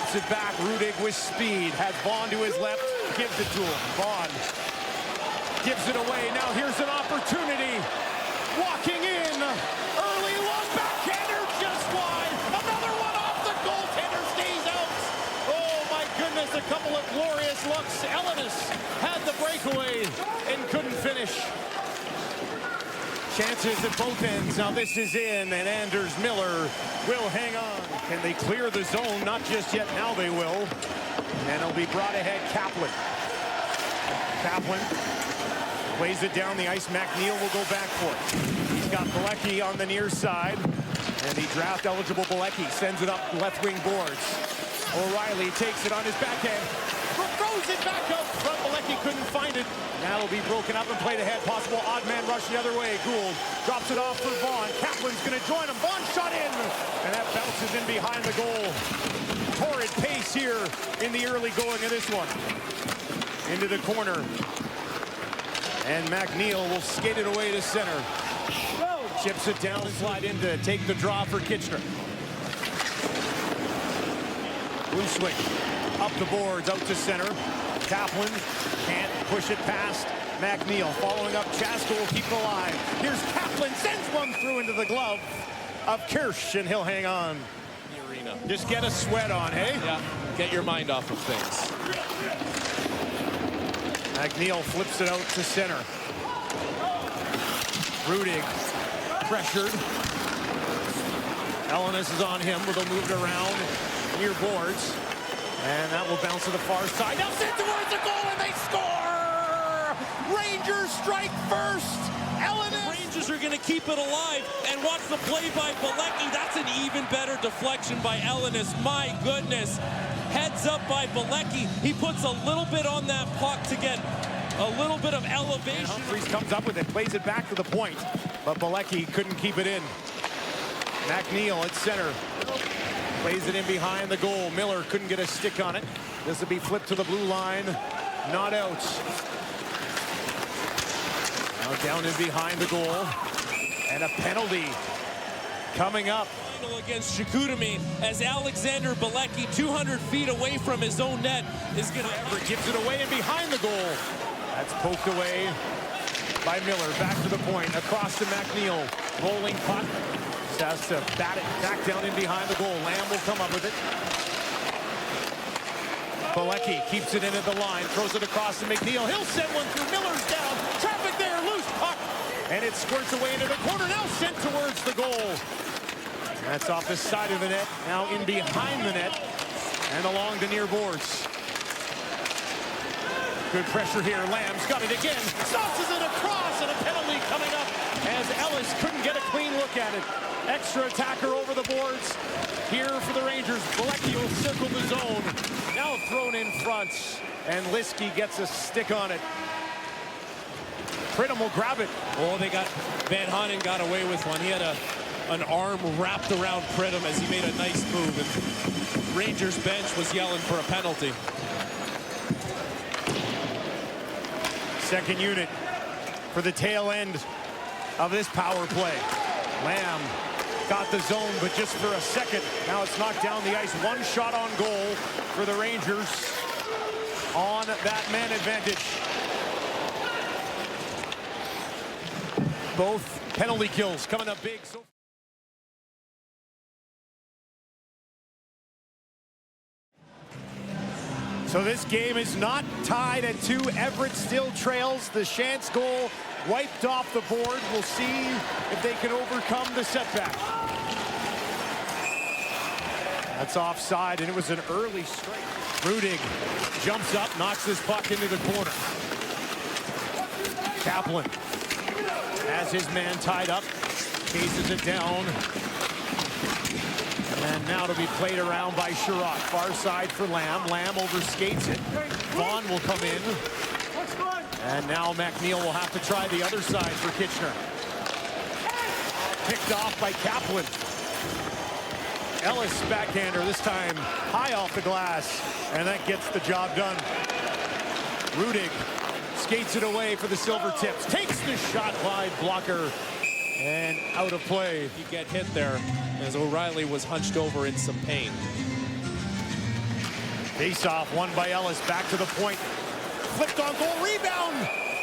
Drops it back. Rudig with speed. Has Vaughn to his left. Gives it to him. Vaughn gives it away. Now here's an opportunity. Walking in. Early look. Backhander just wide. Another one off the goaltender. Stays out. Oh my goodness. A couple of glorious looks. Ellis had the breakaway and couldn't finish. Chances at both ends. Now this is in, and Anders Miller will hang on. Can they clear the zone? Not just yet. Now they will. And it'll be brought ahead. Kaplan. Kaplan plays it down the ice. McNeil will go back for it. He's got Bilecki on the near side. And the draft-eligible Bilecki sends it up left wing boards. O'Reilly takes it on his backhand. Throws it back up front. Bilecki couldn't find it. Now it'll be broken up and played ahead. Possible odd man rush the other way. Gould drops it off for Vaughn. Kaplan's going to join him. Vaughn shot in. And that bounces in behind the goal. Torrid pace here in the early going of this one. Into the corner. And McNeil will skate it away to center. Chips it down and slide in to take the draw for Kitchener. Blue swing. Up the boards, out to center. Kaplan can't push it past McNeil. Following up, Chaska will keep it alive. Here's Kaplan, sends one through into the glove of Kirsch, and he'll hang on. The arena. Just get a sweat on, hey? Yeah, get your mind off of things. McNeil flips it out to center. Rudig pressured. Ellis is on him, they'll move it around near boards. And that will bounce to the far side. Now sent towards the goal, and they score! Rangers strike first. The Rangers are going to keep it alive. And watch the play by Bilecki. That's an even better deflection by Ellis. My goodness. Heads up by Bilecki. He puts a little bit on that puck to get a little bit of elevation. And Humphries comes up with it, plays it back to the point. But Bilecki couldn't keep it in. McNeil at center. Plays it in behind the goal. Miller couldn't get a stick on it. This will be flipped to the blue line. Not out. Now down in behind the goal. And a penalty coming up. Final against Chicoutimi as Alexander Bilecki, 200 feet away from his own net, is going to... Everett gives it away and behind the goal. That's poked away by Miller. Back to the point. Across to McNeil. Rolling puck. Has to bat it back down in behind the goal. Lamb will come up with it. Bilecki keeps it in at the line, throws it across to McNeil. He'll send one through. Miller's down. Traffic there, loose puck. And it squirts away into the corner, now sent towards the goal. That's off the side of the net, now in behind the net and along the near boards. Good pressure here. Lamb's got it again. Sauces it across, and a penalty coming up as Ellis couldn't get a clean look at it. Extra attacker over the boards here for the Rangers. Bilecki will circle the zone. Now thrown in front, and Liskey gets a stick on it. Pridham will grab it. Oh, they got... Van Hanen got away with one. He had an arm wrapped around Pridham as he made a nice move, and Rangers bench was yelling for a penalty. Second unit for the tail end of this power play. Lamb got the zone, but just for a second. Now it's knocked down the ice. One shot on goal for the Rangers on that man advantage. Both penalty kills coming up big. So this game is not tied at 2. Everett still trails. The Chance goal wiped off the board. We'll see if they can overcome the setback. That's offside, and it was an early strike. Rudig jumps up, knocks this puck into the corner. Kaplan has his man tied up, cases it down. And now to be played around by Sherratt. Far side for Lamb. Lamb overskates it. Vaughn will come in. And now McNeil will have to try the other side for Kitchener. Picked off by Kaplan. Ellis backhander, this time high off the glass. And that gets the job done. Rudig skates it away for the Silver Tips. Takes the shot, wide blocker. And out of play. You get hit there as O'Reilly was hunched over in some pain. Face-off, won by Ellis, back to the point. Flipped on goal, rebound!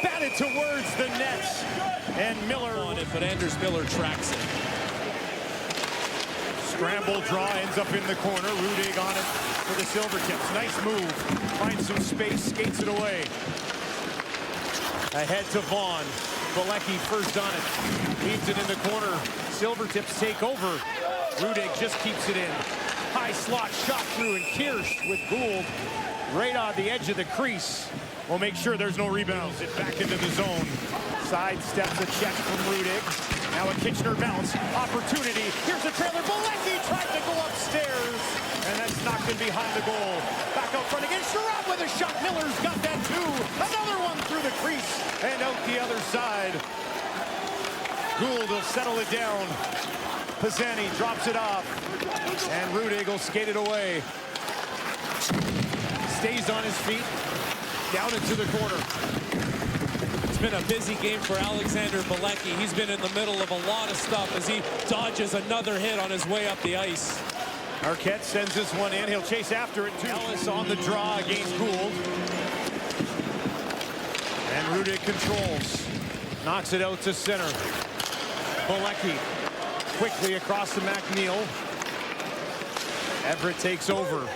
Batted towards the net. And Miller on it, but Anders Miller tracks it. Scramble draw ends up in the corner. Rudig on it for the Silvertips. Nice move. Finds some space, skates it away. Ahead to Vaughn. Bilecki first on it. Leaves it in the corner. Silvertips take over. Rudig just keeps it in. High slot shot through, and Kirsch with Gould right on the edge of the crease. We'll make sure there's no rebounds. It back into the zone. Side steps a check from Rudig. Now a Kitchener bounce. Opportunity. Here's the trailer. Bilecki tried to go upstairs. And that's knocked in behind the goal. Back out front again. Sherrod with a shot. Miller's got that too. Another one through the crease. And out the other side. Gould will settle it down. Pisani drops it off. And Rudig will skate it away. Stays on his feet. Down into the corner. It's been a busy game for Alexander Bilecki. He's been in the middle of a lot of stuff as he dodges another hit on his way up the ice. Arquette sends this one in. He'll chase after it too. Ellis on the draw against Gould. And Rudig controls. Knocks it out to center. Bilecki quickly across to McNeil. Everett takes over.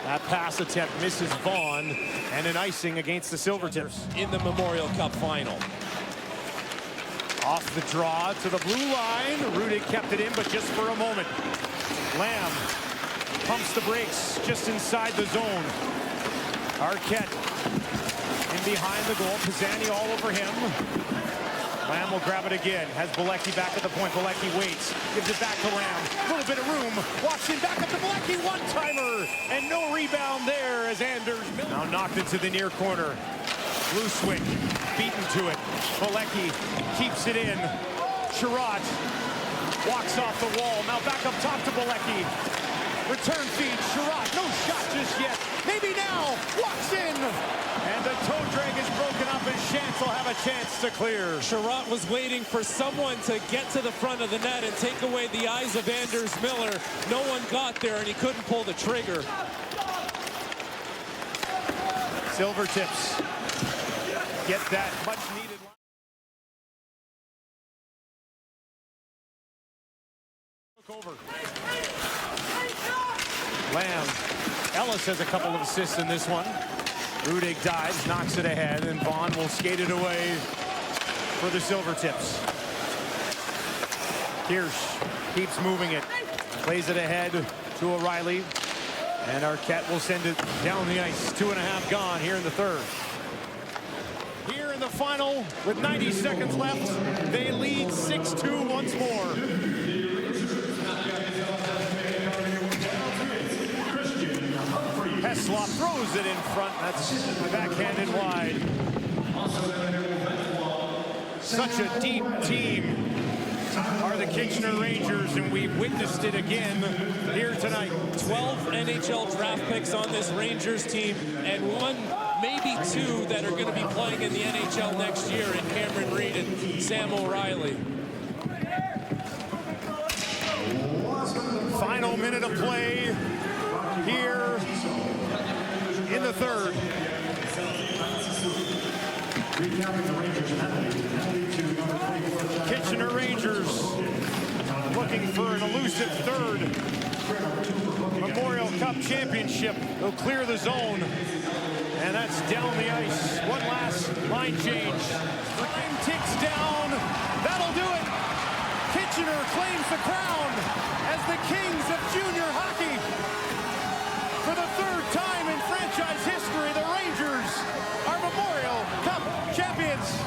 That pass attempt misses Vaughn, and an icing against the Silvertips. In the Memorial Cup final. Off the draw to the blue line. Rudig kept it in, but just for a moment. Lamb pumps the brakes just inside the zone. Arquette in behind the goal. Pisani all over him. Lamb will grab it again. Has Bilecki back at the point. Bilecki waits. Gives it back to Lamb. A little bit of room. Walks in back up to Bilecki. One-timer. And no rebound there as Anders Miller. Now knocked into the near corner. Blueswick beaten to it. Bilecki keeps it in. Sherrod walks off the wall. Now back up top to Bilecki. Return feed. Sherrod. No shot just yet. Maybe now. Walks in. And the toe drag is broken up, and Shantz will have a chance to clear. Sherrod was waiting for someone to get to the front of the net and take away the eyes of Anders Miller. No one got there, and he couldn't pull the trigger. Silvertips get that much needed. Look over. Lamb. Ellis has a couple of assists in this one. Rudig dives, knocks it ahead, and Vaughn will skate it away for the Silvertips. Kirsch keeps moving it, plays it ahead to O'Reilly, and Arquette will send it down the ice. 2.5 gone here in the third. Here in the final, with 90 seconds left, they lead 6-2 once more. Heslop throws it in front. That's backhanded wide. Such a deep team are the Kitchener Rangers, and we witnessed it again here tonight. 12 NHL draft picks on this Rangers team, and one, maybe two, that are going to be playing in the NHL next year in Cameron Reed and Sam O'Reilly. Final minute of play here in the third. Kitchener Rangers looking for an elusive third Memorial Cup championship. They'll clear the zone, and that's down the ice. One last line change. Time ticks down. That'll do it. Kitchener claims the crown as the kings of junior hockey. For the third time in franchise history, the Rangers are Memorial Cup champions.